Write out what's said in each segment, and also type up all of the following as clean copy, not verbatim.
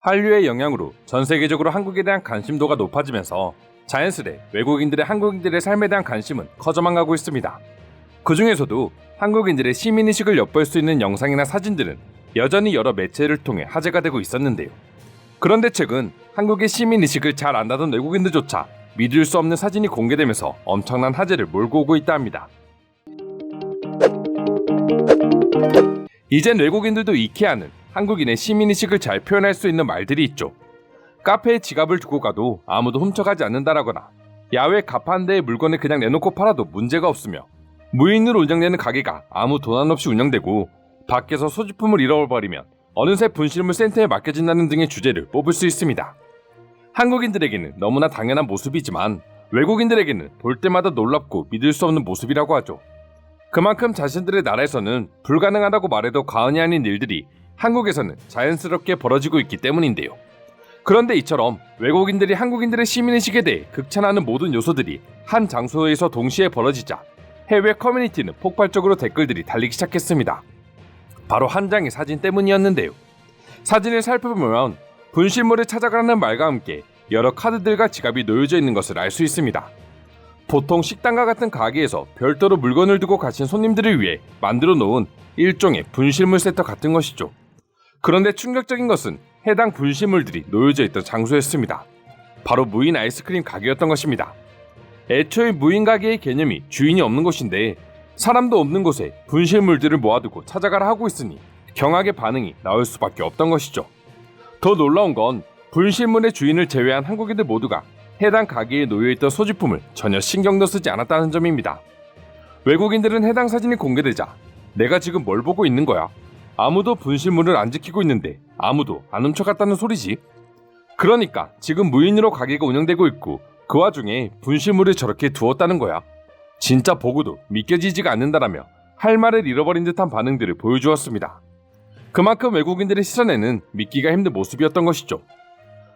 한류의 영향으로 전 세계적으로 한국에 대한 관심도가 높아지면서 자연스레 외국인들의 한국인들의 삶에 대한 관심은 커져만 가고 있습니다. 그 중에서도 한국인들의 시민의식을 엿볼 수 있는 영상이나 사진들은 여전히 여러 매체를 통해 화제가 되고 있었는데요. 그런데 최근 한국의 시민의식을 잘 안다던 외국인들조차 믿을 수 없는 사진이 공개되면서 엄청난 화제를 몰고 오고 있다 합니다. 이젠 외국인들도 익히 아는 한국인의 시민의식을 잘 표현할 수 있는 말들이 있죠. 카페에 지갑을 두고 가도 아무도 훔쳐가지 않는다라거나, 야외 가판 데에 물건을 그냥 내놓고 팔아도 문제가 없으며, 무인으로 운영되는 가게가 아무 도난 없이 운영되고, 밖에서 소지품을 잃어버리면 어느새 분실물 센터에 맡겨진다는 등의 주제를 뽑을 수 있습니다. 한국인들에게는 너무나 당연한 모습이지만 외국인들에게는 볼 때마다 놀랍고 믿을 수 없는 모습이라고 하죠. 그만큼 자신들의 나라에서는 불가능하다고 말해도 과언이 아닌 일들이 한국에서는 자연스럽게 벌어지고 있기 때문인데요. 그런데 이처럼 외국인들이 한국인들의 시민의식에 대해 극찬하는 모든 요소들이 한 장소에서 동시에 벌어지자 해외 커뮤니티는 폭발적으로 댓글들이 달리기 시작했습니다. 바로 한 장의 사진 때문이었는데요. 사진을 살펴보면 분실물을 찾아가라는 말과 함께 여러 카드들과 지갑이 놓여져 있는 것을 알 수 있습니다. 보통 식당과 같은 가게에서 별도로 물건을 두고 가신 손님들을 위해 만들어 놓은 일종의 분실물 세터 같은 것이죠. 그런데 충격적인 것은 해당 분실물들이 놓여져 있던 장소였습니다. 바로 무인 아이스크림 가게였던 것입니다. 애초에 무인 가게의 개념이 주인이 없는 곳인데 사람도 없는 곳에 분실물들을 모아두고 찾아가라 하고 있으니 경악의 반응이 나올 수밖에 없던 것이죠. 더 놀라운 건 분실물의 주인을 제외한 한국인들 모두가 해당 가게에 놓여있던 소지품을 전혀 신경도 쓰지 않았다는 점입니다. 외국인들은 해당 사진이 공개되자 내가 지금 뭘 보고 있는 거야? 아무도 분실물을 안 지키고 있는데 아무도 안 훔쳐갔다는 소리지? 그러니까 지금 무인으로 가게가 운영되고 있고 그 와중에 분실물을 저렇게 두었다는 거야. 진짜 보고도 믿겨지지가 않는다라며 할 말을 잃어버린 듯한 반응들을 보여주었습니다. 그만큼 외국인들의 시선에는 믿기가 힘든 모습이었던 것이죠.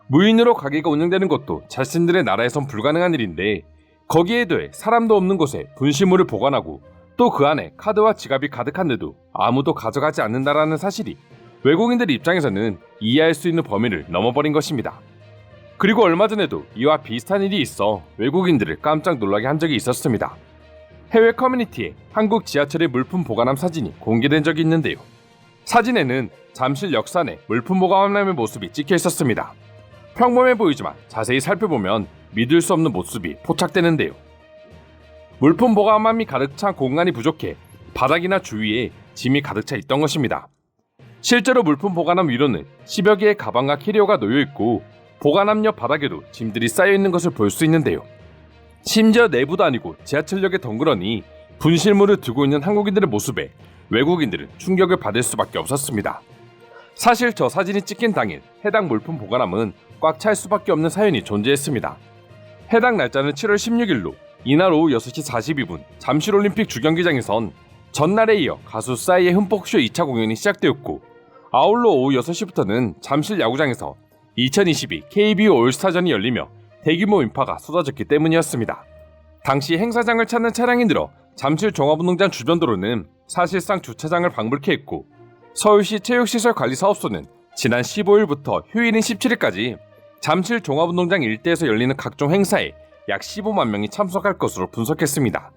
무인으로 가게가 운영되는 것도 자신들의 나라에선 불가능한 일인데 거기에 더해 사람도 없는 곳에 분실물을 보관하고 또 그 안에 카드와 지갑이 가득한데도 아무도 가져가지 않는다라는 사실이 외국인들 입장에서는 이해할 수 있는 범위를 넘어버린 것입니다. 그리고 얼마 전에도 이와 비슷한 일이 있어 외국인들을 깜짝 놀라게 한 적이 있었습니다. 해외 커뮤니티에 한국 지하철의 물품 보관함 사진이 공개된 적이 있는데요. 사진에는 잠실 역산에 물품 보관함의 모습이 찍혀 있었습니다. 평범해 보이지만 자세히 살펴보면 믿을 수 없는 모습이 포착되는데요. 물품 보관함이 가득 찬 공간이 부족해 바닥이나 주위에 짐이 가득 차 있던 것입니다. 실제로 물품 보관함 위로는 10여 개의 가방과 캐리어가 놓여 있고 보관함 옆 바닥에도 짐들이 쌓여 있는 것을 볼 수 있는데요. 심지어 내부도 아니고 지하철역에 덩그러니 분실물을 두고 있는 한국인들의 모습에 외국인들은 충격을 받을 수밖에 없었습니다. 사실 저 사진이 찍힌 당일 해당 물품 보관함은 꽉 찰 수밖에 없는 사연이 존재했습니다. 해당 날짜는 7월 16일로 이날 오후 6시 42분 잠실올림픽 주경기장에선 전날에 이어 가수 싸이의 흠뻑쇼 2차 공연이 시작되었고 아울러 오후 6시부터는 잠실 야구장에서 2022 KBO 올스타전이 열리며 대규모 인파가 쏟아졌기 때문이었습니다. 당시 행사장을 찾는 차량이 늘어 잠실 종합운동장 주변 도로는 사실상 주차장을 방불케 했고 서울시 체육시설관리사업소는 지난 15일부터 휴일인 17일까지 잠실 종합운동장 일대에서 열리는 각종 행사에 약 15만 명이 참석할 것으로 분석했습니다.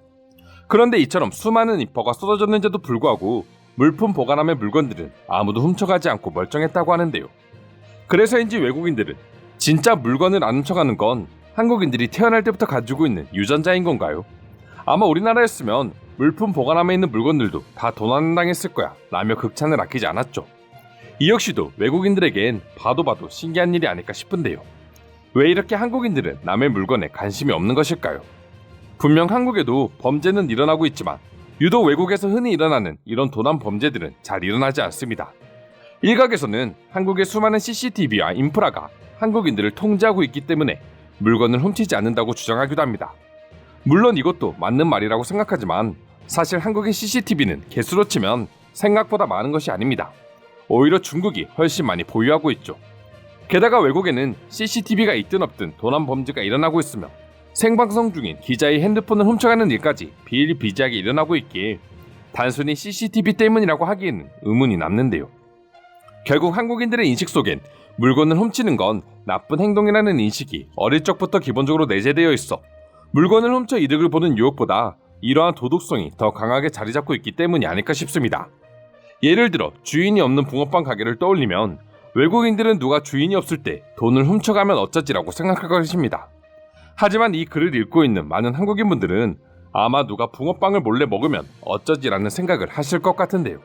그런데 이처럼 수많은 인파가 쏟아졌는데도 불구하고 물품 보관함의 물건들은 아무도 훔쳐가지 않고 멀쩡했다고 하는데요. 그래서인지 외국인들은 진짜 물건을 안 훔쳐가는 건 한국인들이 태어날 때부터 가지고 있는 유전자인 건가요? 아마 우리나라였으면 물품 보관함에 있는 물건들도 다 도난당했을 거야 라며 극찬을 아끼지 않았죠. 이 역시도 외국인들에겐 봐도 신기한 일이 아닐까 싶은데요. 왜 이렇게 한국인들은 남의 물건에 관심이 없는 것일까요? 분명 한국에도 범죄는 일어나고 있지만 유독 외국에서 흔히 일어나는 이런 도난 범죄들은 잘 일어나지 않습니다. 일각에서는 한국의 수많은 CCTV와 인프라가 한국인들을 통제하고 있기 때문에 물건을 훔치지 않는다고 주장하기도 합니다. 물론 이것도 맞는 말이라고 생각하지만 사실 한국의 CCTV는 개수로 치면 생각보다 많은 것이 아닙니다. 오히려 중국이 훨씬 많이 보유하고 있죠. 게다가 외국에는 CCTV가 있든 없든 도난 범죄가 일어나고 있으며 생방송 중인 기자의 핸드폰을 훔쳐가는 일까지 비일비재하게 일어나고 있기에 단순히 CCTV 때문이라고 하기에는 의문이 남는데요. 결국 한국인들의 인식 속엔 물건을 훔치는 건 나쁜 행동이라는 인식이 어릴 적부터 기본적으로 내재되어 있어 물건을 훔쳐 이득을 보는 유혹보다 이러한 도덕성이 더 강하게 자리 잡고 있기 때문이 아닐까 싶습니다. 예를 들어 주인이 없는 붕어빵 가게를 떠올리면 외국인들은 누가 주인이 없을 때 돈을 훔쳐가면 어쩌지라고 생각할 것입니다. 하지만 이 글을 읽고 있는 많은 한국인분들은 아마 누가 붕어빵을 몰래 먹으면 어쩌지라는 생각을 하실 것 같은데요.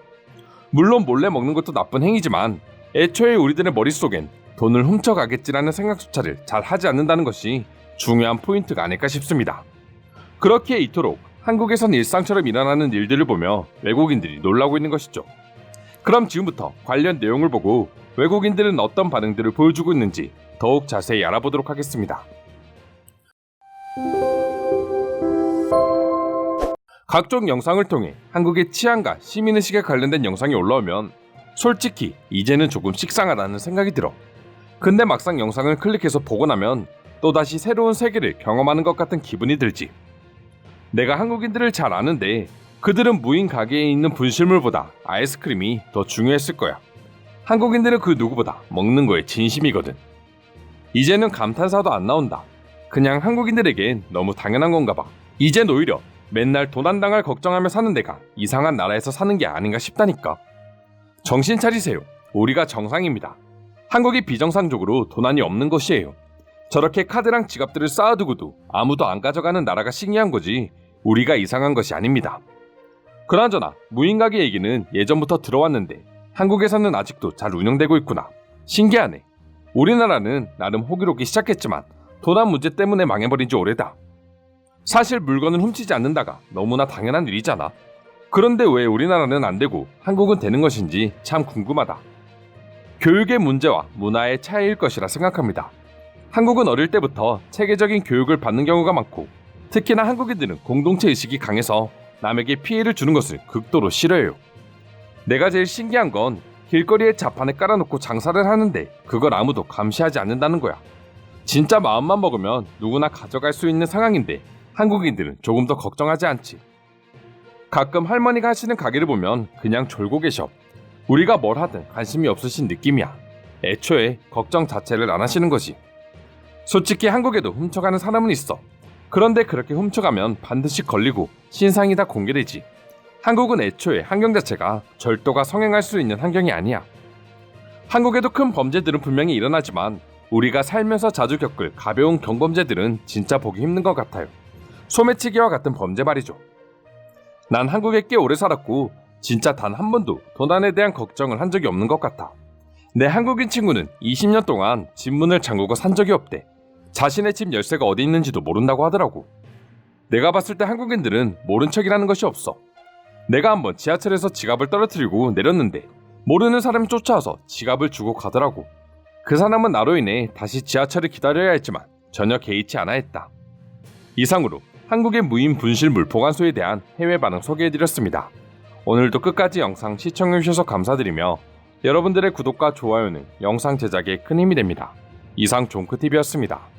물론 몰래 먹는 것도 나쁜 행위지만 애초에 우리들의 머릿속엔 돈을 훔쳐가겠지라는 생각조차를 잘 하지 않는다는 것이 중요한 포인트가 아닐까 싶습니다. 그렇기에 이토록 한국에선 일상처럼 일어나는 일들을 보며 외국인들이 놀라고 있는 것이죠. 그럼 지금부터 관련 내용을 보고 외국인들은 어떤 반응들을 보여주고 있는지 더욱 자세히 알아보도록 하겠습니다. 각종 영상을 통해 한국의 치안과 시민의식에 관련된 영상이 올라오면 솔직히 이제는 조금 식상하다는 생각이 들어. 근데 막상 영상을 클릭해서 보고 나면 또다시 새로운 세계를 경험하는 것 같은 기분이 들지. 내가 한국인들을 잘 아는데 그들은 무인 가게에 있는 분실물보다 아이스크림이 더 중요했을 거야. 한국인들은 그 누구보다 먹는 거에 진심이거든. 이제는 감탄사도 안 나온다. 그냥 한국인들에겐 너무 당연한 건가 봐. 이젠 오히려 맨날 돈 안 당할 걱정하며 사는 내가 이상한 나라에서 사는 게 아닌가 싶다니까. 정신 차리세요. 우리가 정상입니다. 한국이 비정상적으로 도난이 없는 것이에요. 저렇게 카드랑 지갑들을 쌓아두고도 아무도 안 가져가는 나라가 신기한 거지 우리가 이상한 것이 아닙니다. 그나저나 무인가게 얘기는 예전부터 들어왔는데 한국에서는 아직도 잘 운영되고 있구나. 신기하네. 우리나라는 나름 호기롭게 시작했지만 도난 문제 때문에 망해버린 지 오래다. 사실 물건을 훔치지 않는다가 너무나 당연한 일이잖아. 그런데 왜 우리나라는 안 되고 한국은 되는 것인지 참 궁금하다. 교육의 문제와 문화의 차이일 것이라 생각합니다. 한국은 어릴 때부터 체계적인 교육을 받는 경우가 많고 특히나 한국인들은 공동체 의식이 강해서 남에게 피해를 주는 것을 극도로 싫어해요. 내가 제일 신기한 건 길거리에 자판을 깔아놓고 장사를 하는데 그걸 아무도 감시하지 않는다는 거야. 진짜 마음만 먹으면 누구나 가져갈 수 있는 상황인데 한국인들은 조금 더 걱정하지 않지. 가끔 할머니가 하시는 가게를 보면 그냥 졸고 계셔. 우리가 뭘 하든 관심이 없으신 느낌이야. 애초에 걱정 자체를 안 하시는 거지. 솔직히 한국에도 훔쳐가는 사람은 있어. 그런데 그렇게 훔쳐가면 반드시 걸리고 신상이 다 공개되지. 한국은 애초에 환경 자체가 절도가 성행할 수 있는 환경이 아니야. 한국에도 큰 범죄들은 분명히 일어나지만 우리가 살면서 자주 겪을 가벼운 경범죄들은 진짜 보기 힘든 것 같아요. 소매치기와 같은 범죄 말이죠. 난 한국에 꽤 오래 살았고 진짜 단 한 번도 도난에 대한 걱정을 한 적이 없는 것 같아. 내 한국인 친구는 20년 동안 집 문을 잠그고 산 적이 없대. 자신의 집 열쇠가 어디 있는지도 모른다고 하더라고. 내가 봤을 때 한국인들은 모른 척이라는 것이 없어. 내가 한번 지하철에서 지갑을 떨어뜨리고 내렸는데 모르는 사람이 쫓아와서 지갑을 주고 가더라고. 그 사람은 나로 인해 다시 지하철을 기다려야 했지만 전혀 개의치 않아 했다. 이상으로 한국의 무인 분실물 보관소에 대한 해외 반응 소개해드렸습니다. 오늘도 끝까지 영상 시청해주셔서 감사드리며 여러분들의 구독과 좋아요는 영상 제작에 큰 힘이 됩니다. 이상 종크TV였습니다.